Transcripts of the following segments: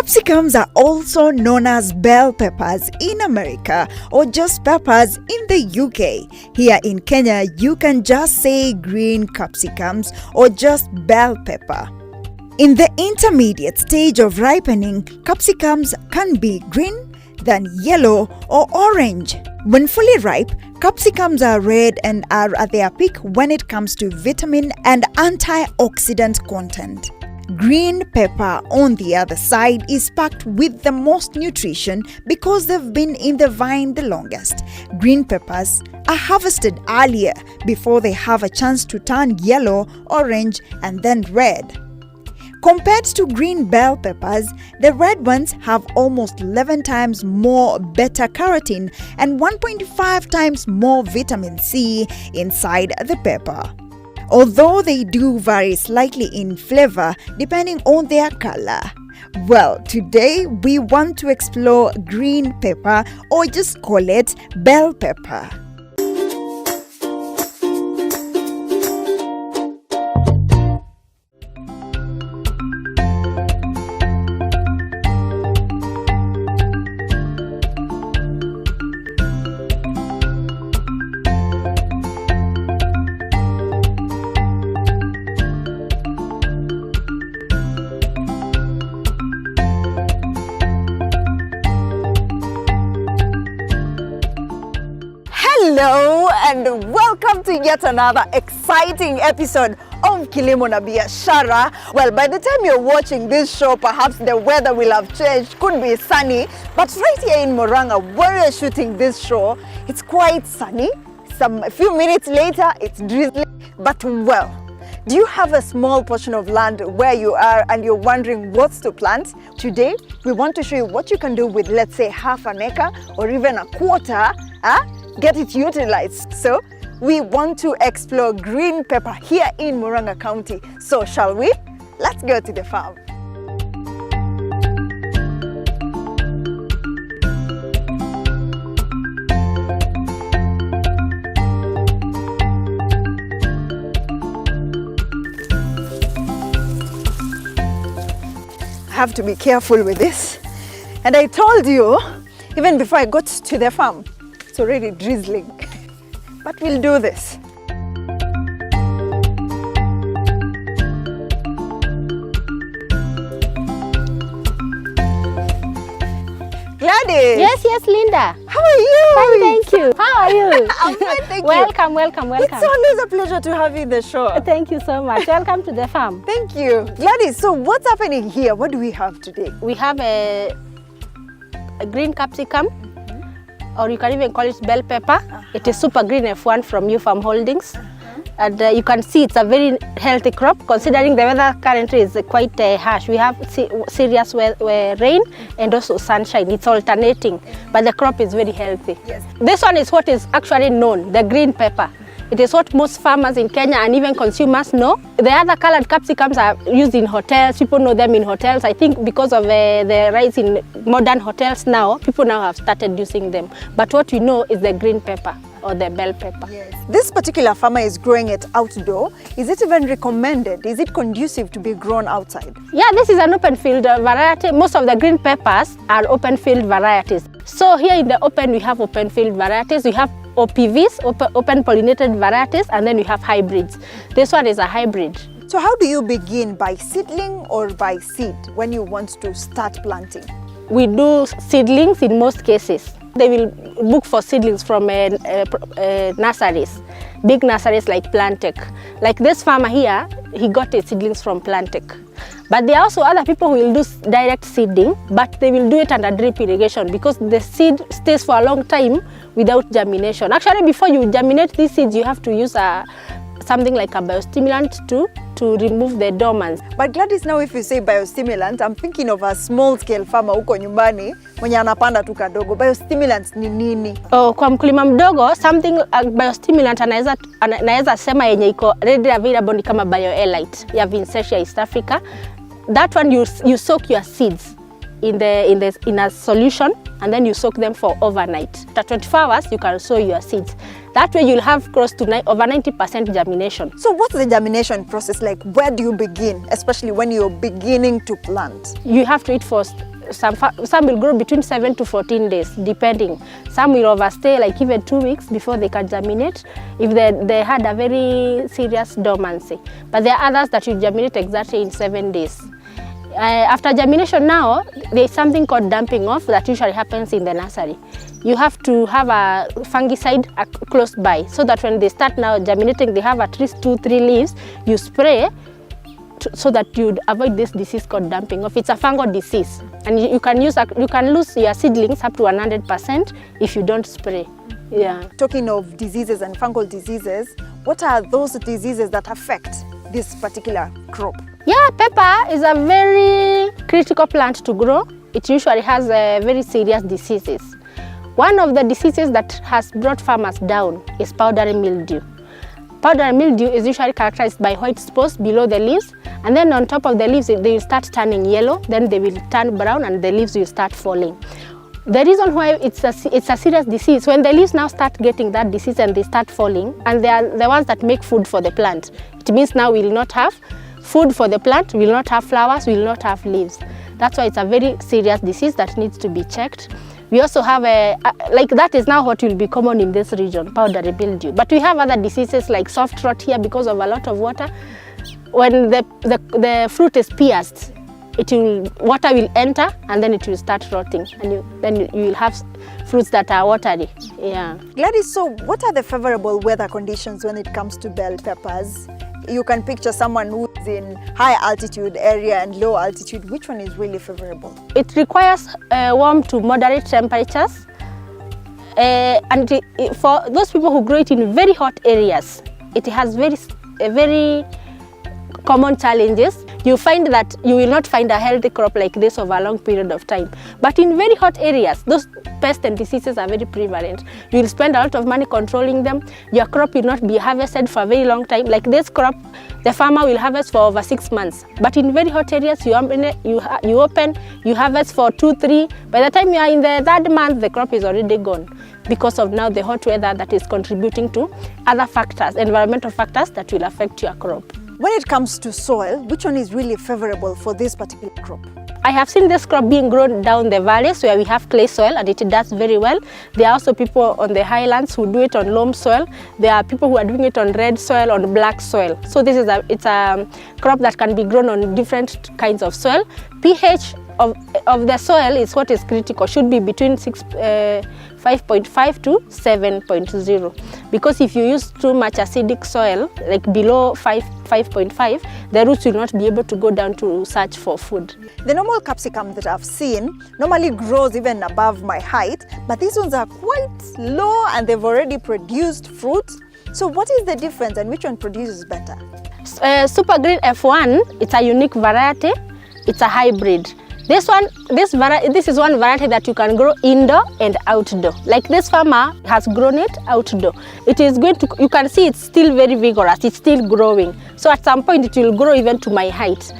Capsicums are also known as bell peppers in America or just peppers in the UK. Here in Kenya, you can just say green capsicums or just bell pepper. In the intermediate stage of ripening, capsicums can be green, then yellow or orange. When fully ripe, capsicums are red and are at their peak when it comes to vitamin and antioxidant content. Green pepper, on the other side, is packed with the most nutrition because they've been in the vine the longest. Green peppers are harvested earlier before they have a chance to turn yellow, orange, and then red. Compared to green bell peppers, the red ones have almost 11 times more beta-carotene and 1.5 times more vitamin C inside the pepper. Although they do vary slightly in flavor depending on their color. Well, today we want to explore green pepper, or just call it bell pepper. Hello and welcome to yet another exciting episode of Kilimo na Biashara. Well, by the time you're watching this show, perhaps the weather will have changed, could be sunny, but right here in Murang'a, where we're shooting this show, it's quite sunny. A few minutes later, it's drizzling, but well, do you have a small portion of land where you are and you're wondering what to plant? Today, we want to show you what you can do with, let's say, half an acre or even a quarter, get it utilized. So we want to explore green pepper here in Murang'a County. So shall we? Let's go to the farm. I have to be careful with this. And I told you, even before I got to the farm, it's already drizzling, but we'll do this. Gladys! Yes, Linda. How are you? Fine, thank you. How are you? I'm fine, thank you. Welcome. It's always a pleasure to have you in the show. Thank you so much. Welcome to the farm. Thank you. Gladys, so what's happening here? What do we have today? We have a green capsicum, or you can even call it bell pepper. It is super green F1 from U Farm Holdings. And you can see it's a very healthy crop considering the weather currently is quite harsh. We have serious rain and also sunshine. It's alternating, but the crop is very healthy. Yes. This one is what is actually known, the green pepper. It is what most farmers in Kenya and even consumers know. The other colored capsicums are used in hotels. People know them in hotels. I think because of the rise in modern hotels now, people now have started using them. But what we know is the green pepper or the bell pepper. Yes. This particular farmer is growing it outdoor. Is it even recommended? Is it conducive to be grown outside? Yeah, this is an open field variety. Most of the green peppers are open field varieties. So here in the open, we have open field varieties. We have OPVs, open pollinated varieties, and then we have hybrids. This one is a hybrid. So how do you begin, by seedling or by seed, when you want to start planting? We do seedlings in most cases. They will book for seedlings from nurseries, big nurseries like Plantech. Like this farmer here, he got his seedlings from Plantech. But there are also other people who will do direct seeding, but they will do it under drip irrigation because the seed stays for a long time without germination. Actually, before you germinate these seeds, you have to use something like a biostimulant to remove the dormants. But Gladys, now if you say biostimulant, I'm thinking of a small-scale farmer huko nyumbani mwenye anapanda tu kadogo. Biostimulants ni nini? Kwa mkulima mdogo, something biostimulant anaweza sema yenye iko readily available ni kama BioElite ya Vincetia East Africa. That one you soak your seeds in a solution and then you soak them for overnight. After 24 hours, you can sow your seeds. That way you'll have close to over 90% germination. So what's the germination process like? Where do you begin, especially when you're beginning to plant? You have to wait for some will grow between 7 to 14 days, depending. Some will overstay like even 2 weeks before they can germinate if they had a very serious dormancy. But there are others that will germinate exactly in 7 days. After germination now, there is something called damping off that usually happens in the nursery. You have to have a fungicide close by so that when they start now germinating, they have at least 2-3 leaves. You spray so that you avoid this disease called damping off. It's a fungal disease, and you can lose your seedlings up to 100% if you don't spray. Yeah. Talking of diseases and fungal diseases, what are those diseases that affect this particular crop? Yeah, pepper is a very critical plant to grow. It usually has very serious diseases. One of the diseases that has brought farmers down is powdery mildew. Powdery mildew is usually characterized by white spores below the leaves, and then on top of the leaves they will start turning yellow, then they will turn brown and the leaves will start falling. The reason why it's a serious disease, when the leaves now start getting that disease and they start falling, and they are the ones that make food for the plant, it means now we will not have food for the plant, we will not have flowers, we will not have leaves. That's why it's a very serious disease that needs to be checked. We also have like that is now what will be common in this region, powdery mildew. But we have other diseases like soft rot here because of a lot of water. When the fruit is pierced, water will enter and then it will start rotting, and then you will have fruits that are watery. Yeah. Gladys, so what are the favorable weather conditions when it comes to bell peppers? You can picture someone who's in high altitude area and low altitude. Which one is really favorable? It requires warm to moderate temperatures. And for those people who grow it in very hot areas, it has very common challenges. You find that you will not find a healthy crop like this over a long period of time. But in very hot areas, those pests and diseases are very prevalent. You will spend a lot of money controlling them. Your crop will not be harvested for a very long time. Like this crop, the farmer will harvest for over 6 months. But in very hot areas, you harvest for 2-3. By the time you are in the 3rd month, the crop is already gone because of now the hot weather that is contributing to other factors, environmental factors that will affect your crop. When it comes to soil, which one is really favorable for this particular crop? I have seen this crop being grown down the valleys where we have clay soil, and it does very well. There are also people on the highlands who do it on loam soil. There are people who are doing it on red soil, on black soil. So this is it's a crop that can be grown on different kinds of soil. pH of the soil is what is critical, should be between 5.5 to 7.0, because if you use too much acidic soil, like below 5.5, the roots will not be able to go down to search for food. The normal capsicum that I've seen normally grows even above my height, but these ones are quite low and they've already produced fruit. So what is the difference and which one produces better? Super Green F1, it's a unique variety, it's a hybrid. This is one variety that you can grow indoor and outdoor. Like this farmer has grown it outdoor. It is going to, you can see it's still very vigorous, it's still growing. So at some point it will grow even to my height.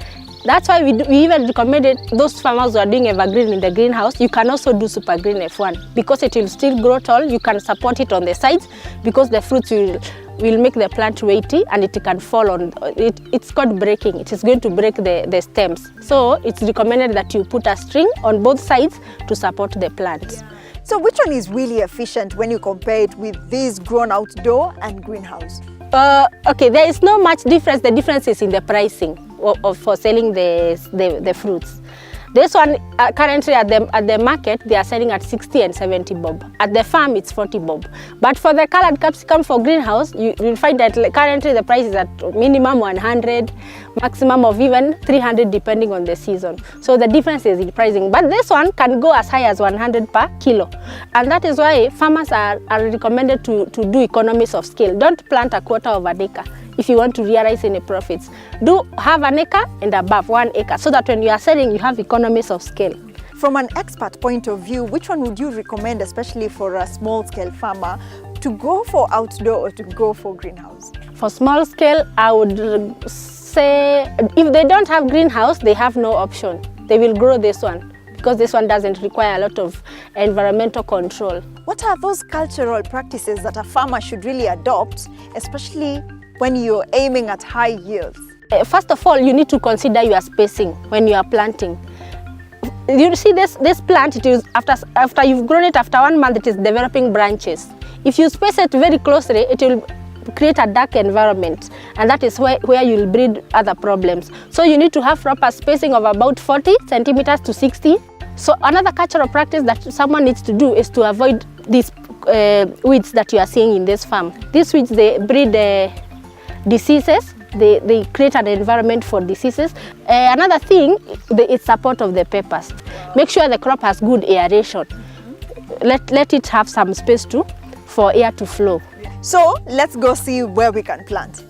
That's why we even recommended those farmers who are doing evergreen in the greenhouse, you can also do Super Green F1 because it will still grow tall. You can support it on the sides because the fruits will make the plant weighty and it can fall on it. It's called breaking. It is going to break the stems. So it's recommended that you put a string on both sides to support the plant. So which one is really efficient when you compare it with these grown outdoor and greenhouse? Okay, there is not much difference. The difference is in the pricing for selling the fruits. This one currently at the market they are selling at 60 and 70 bob. At the farm it's 40 bob. But for the colored capsicum for greenhouse, you will find that currently the price is at minimum 100, maximum of even 300 depending on the season. So the difference is in pricing. But this one can go as high as 100 per kilo. And that is why farmers are recommended to do economies of scale. Don't plant a quarter of an acre if you want to realize any profits. Do have an acre and above 1 acre so that when you are selling, you have economies of scale. From an expert point of view, which one would you recommend, especially for a small-scale farmer, to go for outdoor or to go for greenhouse? For small scale, I would say if they don't have greenhouse, they have no option. They will grow this one because this one doesn't require a lot of environmental control. What are those cultural practices that a farmer should really adopt, especially when you're aiming at high yields? First of all, you need to consider your spacing when you are planting. You see this plant, it is after you've grown it, after 1 month, it is developing branches. If you space it very closely, it will create a dark environment, and that is where you'll breed other problems. So you need to have proper spacing of about 40 centimeters to 60. So another cultural practice that someone needs to do is to avoid these weeds that you are seeing in this farm. These weeds, they breed diseases. They create an environment for diseases. Another thing is support of the peppers. Make sure the crop has good aeration. Let it have some space for air to flow. So let's go see where we can plant.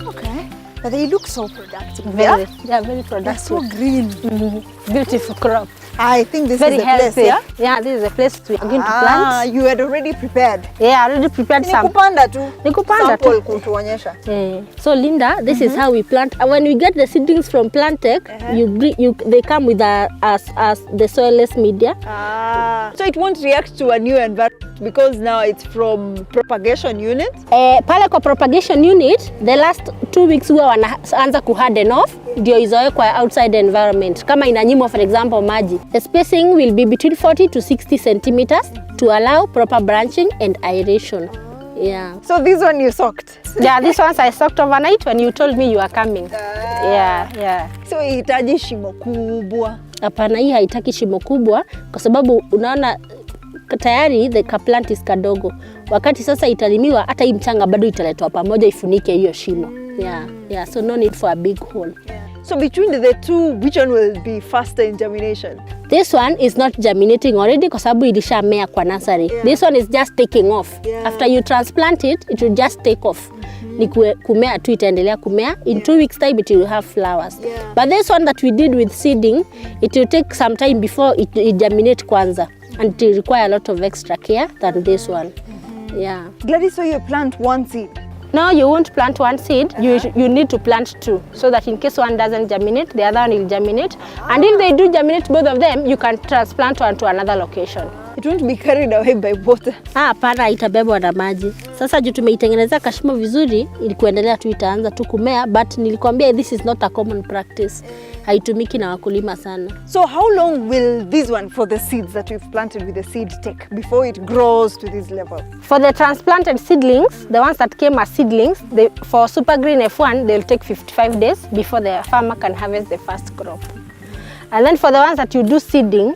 Okay, but they look so productive. They are very productive. They're so green. Beautiful crop. I think this Very is the healthy. place, yeah? Yeah, this is the place we are going to plant. You had already prepared. Yeah, I already prepared some. Nikupanda tu. Nikupanda tu. Sample kutuonyesha. So Linda, this is how we plant. When we get the seedlings from Plantech, they come with as the soilless media. So it won't react to a new environment because now it's from propagation unit. Pale kwa propagation unit, the last 2 weeks huwa wanaanza kuharden off ndio izoe kwa outside environment. Kama inanyimwa for example maji. The spacing will be between 40 to 60 centimeters to allow proper branching and aeration. Yeah. So this one you soaked? Yeah, this ones I soaked overnight when you told me you are coming. Yeah. So ihitaji shimo kubwa? Hapana, hii haitaki shimo kubwa kwa sababu unaona tayari the plant is kadogo. Wakati sasa italimiwa, hata hii mchanga bado italetwa pamoja ifunike hiyo shimo. Yeah, so no need for a big hole. So between the two, which one will be faster in germination? This one is not germinating already kwa sababu ilishamea kwa nursery. This one is just taking off. After you transplant it, it will just take off. Ni kumea tu, itaendelea kumea. In 2 weeks time it will have flowers. But this one that we did with seeding, it will take some time before it germinate kwanza, and it will require a lot of extra care than this one. Yeah. Gladys, so you plant one seed? No, you won't plant one seed. You need to plant two, so that in case one doesn't germinate, the other one will germinate. And if they do germinate both of them, you can transplant one to another location. It won't be carried away by water. Hapana, itabebwa na maji. Sasa juu tumeitengeneza kashimo vizuri, ili kuendelea tu itaanza tu kumea, but nilikwambia this is not a common practice. Haitumiki na wakulima sana. So how long will this one for the seeds that we've planted with the seed take before it grows to this level? For the transplanted seedlings, the ones that came as seedlings, for Super Green F1, they'll take 55 days before the farmer can harvest the first crop. And then for the ones that you do seeding,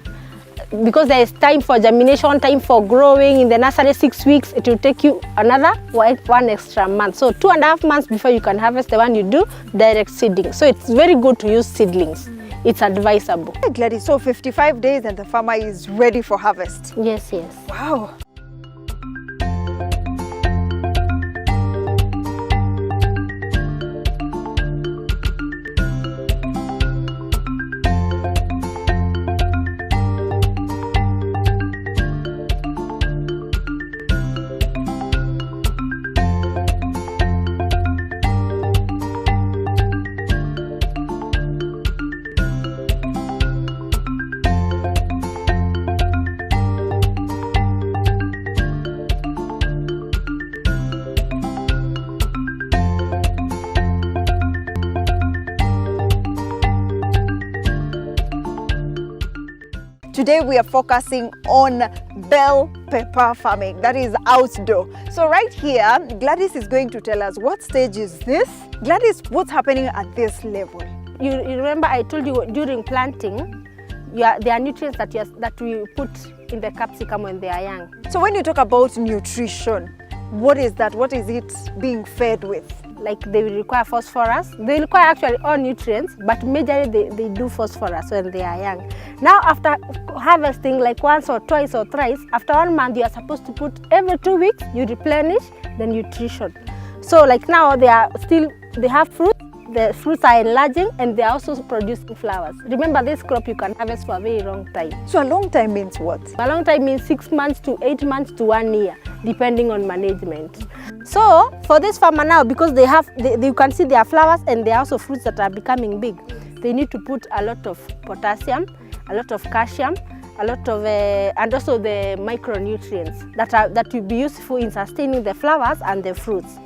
because there is time for germination, time for growing, in the nursery 6 weeks, it will take you another 1 extra month. So 2.5 months before you can harvest the one you do direct seeding. So it's very good to use seedlings. It's advisable. Gladys, so 55 days and the farmer is ready for harvest. Yes. Wow. Today we are focusing on bell pepper farming, that is outdoor. So right here, Gladys is going to tell us what stage is this. Gladys, what's happening at this level? You remember I told you during planting, there are nutrients that we put in the capsicum when they are young. So when you talk about nutrition, what is that? What is it being fed with? Like they will require phosphorus. They require actually all nutrients, but majorly they do phosphorus when they are young. Now after harvesting like once or twice or thrice, after 1 month you are supposed to put every 2 weeks, you replenish the nutrition. So like now they have fruit, the fruits are enlarging and they are also producing flowers. Remember this crop you can harvest for a very long time. So a long time means what? A long time means 6 months to 8 months to 1 year, depending on management. So for this farmer now, because you can see there are flowers and there are also fruits that are becoming big, they need to put a lot of potassium, a lot of calcium, a lot of and also the micronutrients that will be useful in sustaining the flowers and the fruits.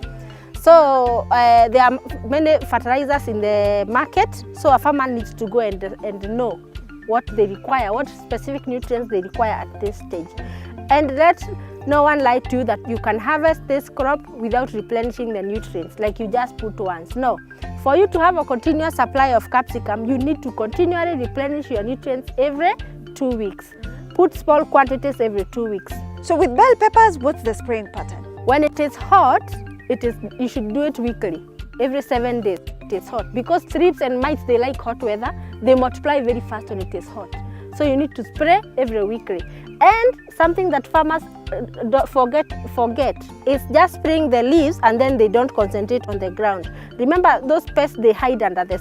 So there are many fertilizers in the market, so a farmer needs to go and know what they require, what specific nutrients they require at this stage. And let no one lie to you that you can harvest this crop without replenishing the nutrients, like you just put once. No. For you to have a continuous supply of capsicum, you need to continually replenish your nutrients every 2 weeks. Put small quantities every 2 weeks. So with bell peppers, what's the spraying pattern? When it is hot, you should do it weekly, every 7 days. It is hot because thrips and mites, they like hot weather. They multiply very fast when it is hot. So you need to spray every weekly. And something that farmers forget is just spraying the leaves and then they don't concentrate on the ground. Remember, those pests, they hide under the.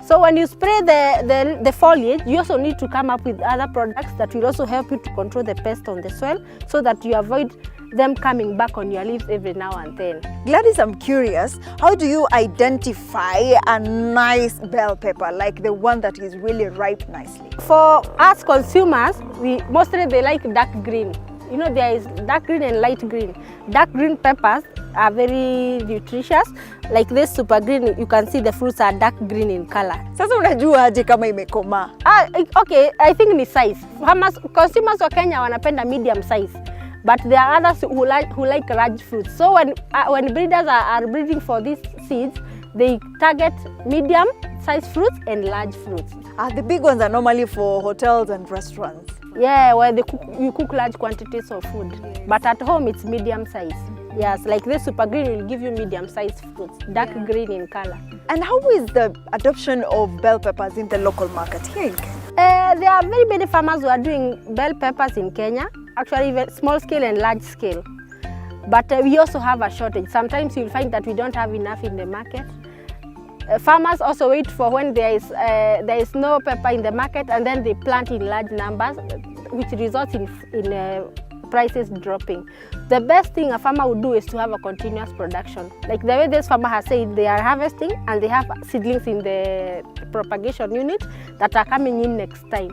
So when you spray the foliage, you also need to come up with other products that will also help you to control the pest on the soil so that you avoid them coming back on your leaves every now and then. Gladys, I'm curious, how do you identify a nice bell pepper, like the one that is really ripe nicely? For us consumers, mostly they like dark green. You know, there is dark green and light green. Dark green peppers are very nutritious. Like this super green, you can see the fruits are dark green in color. Sasa unajua aje kama imekoma? Okay, I think ni size. Consumers wa Kenya wanapenda medium size. But there are others who like large fruits. So when breeders are breeding for these seeds, they target medium size fruits and large fruits. The big ones are normally for hotels and restaurants. Yeah, where you cook large quantities of food. Yes. But at home, it's medium size. Yes, like this super green will give you medium size fruits, dark green in color. And how is the adoption of bell peppers in the local market here in Kenya? There are very many farmers who are doing bell peppers in Kenya, actually small scale and large scale. But we also have a shortage. Sometimes you'll find that we don't have enough in the market. Farmers also wait for when there is no pepper in the market, and then they plant in large numbers, which results in prices dropping. The best thing a farmer would do is to have a continuous production. Like the way this farmer has said, they are harvesting and they have seedlings in the propagation unit that are coming in next time.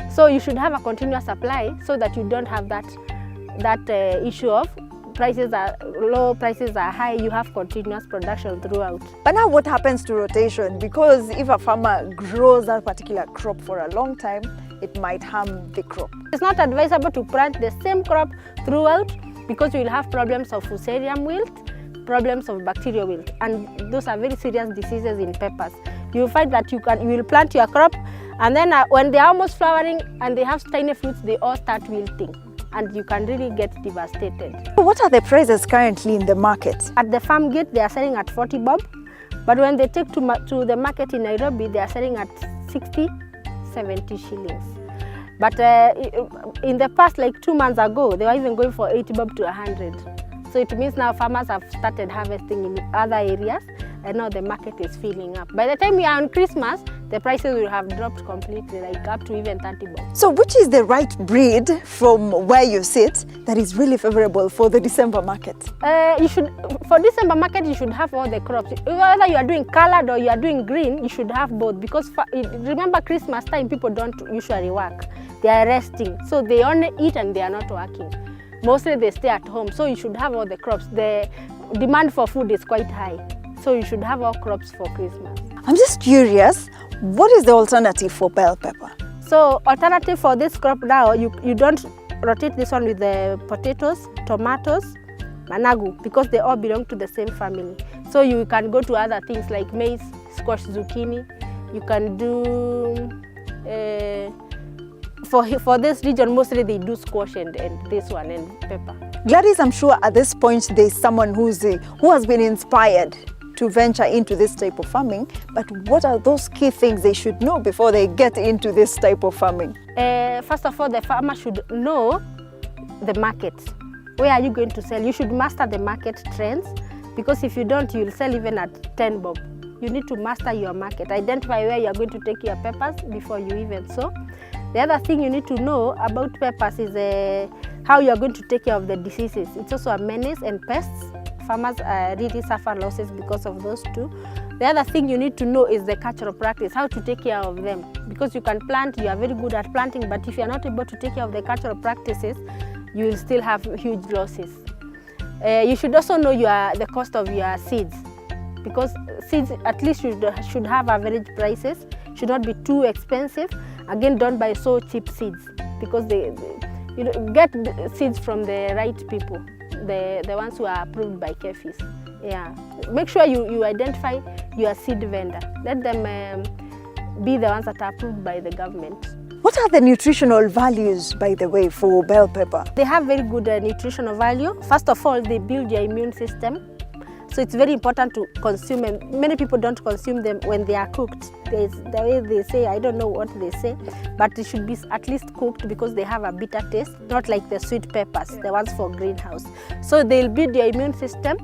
So you should have a continuous supply so that you don't have that issue of prices are low, prices are high. You have continuous production throughout. But now what happens to rotation? Because if a farmer grows that particular crop for a long time, it might harm the crop. It's not advisable to plant the same crop throughout because you will have problems of fusarium wilt, problems of bacterial wilt, and those are very serious diseases in peppers. You will find that you will plant your crop, and then when they are almost flowering and they have tiny fruits, they all start wilting, and you can really get devastated. What are the prices currently in the market? At the farm gate, they are selling at 40 bob, but when they take to the market in Nairobi, they are selling at 60, 70 shillings. But in the past, like 2 months ago, they were even going for 80 bob to 100. So it means now farmers have started harvesting in other areas, and now the market is filling up. By the time we are on Christmas, the prices will have dropped completely, like up to even 30 bob. So which is the right breed from where you sit that is really favorable for the December market? For December market, you should have all the crops. Whether you are doing colored or you are doing green, you should have both, because remember Christmas time, people don't usually work. They are resting, so they only eat and they are not working. Mostly they stay at home, so you should have all the crops. The demand for food is quite high, so you should have all crops for Christmas. I'm just curious, what is the alternative for bell pepper? So alternative for this crop now, you don't rotate this one with the potatoes, tomatoes, managu, because they all belong to the same family. So you can go to other things like maize, squash, zucchini. You can do for this region, mostly they do squash and this one and pepper. Gladys, I'm sure at this point there's someone who has been inspired to venture into this type of farming, but what are those key things they should know before they get into this type of farming? First of all, the farmer should know the market. Where are you going to sell? You should master the market trends, because if you don't, you'll sell even at 10 bob. You need to master your market. Identify where you're going to take your peppers before you even sow. The other thing you need to know about peppers is how you're going to take care of the diseases. It's also a menace and pests. Farmers really suffer losses because of those two. The other thing you need to know is the cultural practice, how to take care of them. Because you can plant, you are very good at planting, but if you're not able to take care of the cultural practices, you will still have huge losses. You should also know the cost of your seeds, because seeds at least should have average prices, should not be too expensive. Again, don't buy so cheap seeds, because you get seeds from the right people, the ones who are approved by KEFIS. Yeah, make sure you identify your seed vendor. Let them be the ones that are approved by the government. What are the nutritional values, by the way, for bell pepper? They have very good nutritional value. First of all, they build your immune system. So it's very important to consume them. Many people don't consume them when they are cooked. There's the way they say, I don't know what they say, but it should be at least cooked, because they have a bitter taste, not like the sweet peppers, the ones for greenhouse. So they'll build your immune system.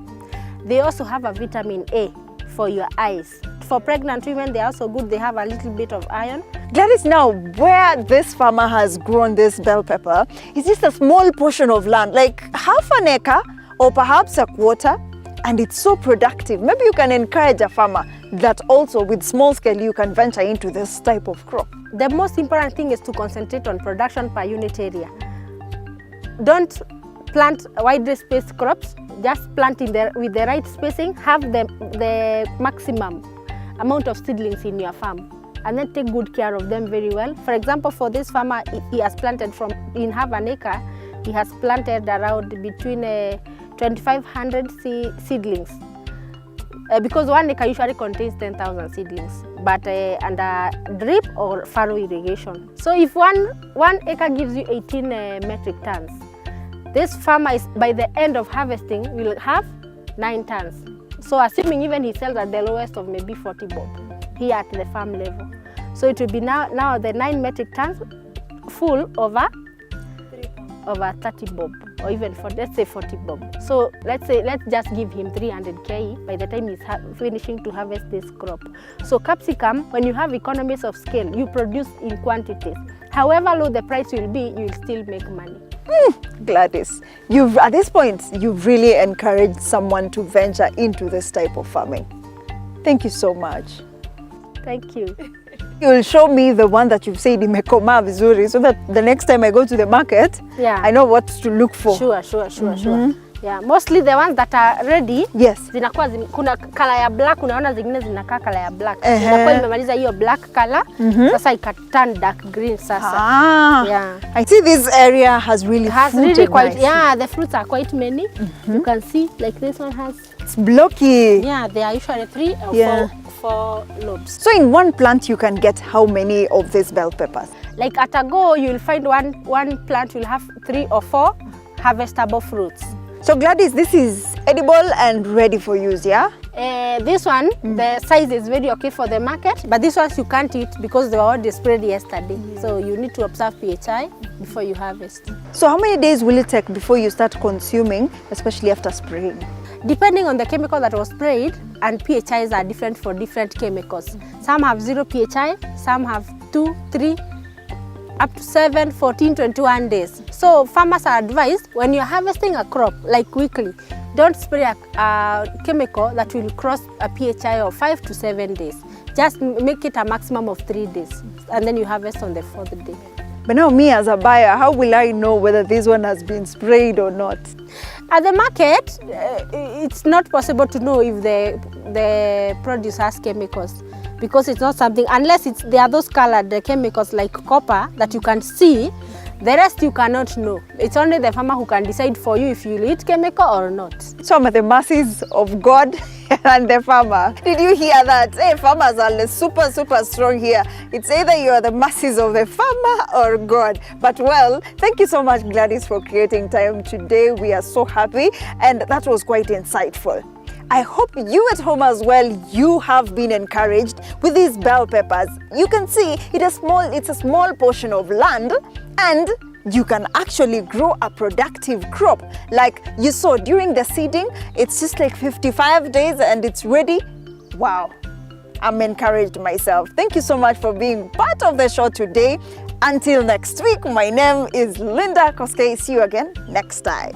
They also have a vitamin A for your eyes. For pregnant women, they're also good. They have a little bit of iron. Gladys, now where this farmer has grown this bell pepper is just a small portion of land, like half an acre or perhaps a quarter, and it's so productive. Maybe you can encourage a farmer that also with small scale you can venture into this type of crop. The most important thing is to concentrate on production per unit area. Don't plant widely spaced crops, just plant with the right spacing, have the maximum amount of seedlings in your farm, and then take good care of them very well. For example, for this farmer, he has planted in half an acre, he has planted around between 2,500 seedlings, because 1 acre usually contains 10,000 seedlings, but under drip or furrow irrigation. So if one acre gives you 18 metric tons, this farmer by the end of harvesting will have 9 tons. So assuming even he sells at the lowest of maybe 40 bob here at the farm level. So it will be now the 9 metric tons full over 30 bob, or even let's say 40 bob. So let's just give him 300k by the time he's finishing to harvest this crop. So capsicum, when you have economies of scale, you produce in quantities. However low the price will be, you will still make money. Gladys, at this point, you've really encouraged someone to venture into this type of farming. Thank you so much. Thank you. You'll show me the one that you've said imekoma vizuri, so that the next time I go to the market, yeah, I know what to look for. Sure. Yeah, mostly the ones that are ready, yes, zinakuwa kuna color ya black, unaona zingine zinakaa color ya black. Inakuwa imemaliza hiyo black color, sasa ika-turn dark green sasa. Yeah. I see this area has really quite nice. Yeah, the fruits are quite many. You can see like this one has, it's blocky. Yeah, they are usually 3 or 4 lobes. So in one plant you can get how many of these bell peppers? Like at a go, you'll find one plant will have 3 or 4 harvestable fruits. So Gladys, this is edible and ready for use, yeah? This one, the size is very okay for the market, but this ones you can't eat because they were already sprayed yesterday. So you need to observe PHI before you harvest. So how many days will it take before you start consuming, especially after spraying? Depending on the chemical that was sprayed, and PHIs are different for different chemicals. Some have 0 PHI, some have 2, 3, up to 7, 14, 21 days. So farmers are advised, when you're harvesting a crop, like weekly, don't spray a chemical that will cross a PHI of 5 to 7 days. Just make it a maximum of 3 days, and then you harvest on the 4th day. But now me as a buyer, how will I know whether this one has been sprayed or not? At the market, it's not possible to know if the produce has chemicals, because it's not something, unless there are those colored chemicals like copper that you can see. The rest you cannot know. It's only the farmer who can decide for you if you will eat chemical or not. So I'm at the mercies of God and the farmer. Did you hear that? Hey, farmers are super strong here. It's either you are the mercies of the farmer or God. But well, thank you so much, Gladys, for creating time today. We are so happy, and that was quite insightful. I hope you at home as well, you have been encouraged with these bell peppers. You can see it's a small portion of land, and you can actually grow a productive crop. Like you saw during the seeding, it's just like 55 days and it's ready. Wow, I'm encouraged myself. Thank you so much for being part of the show today. Until next week, my name is Linda Koskei. See you again next time.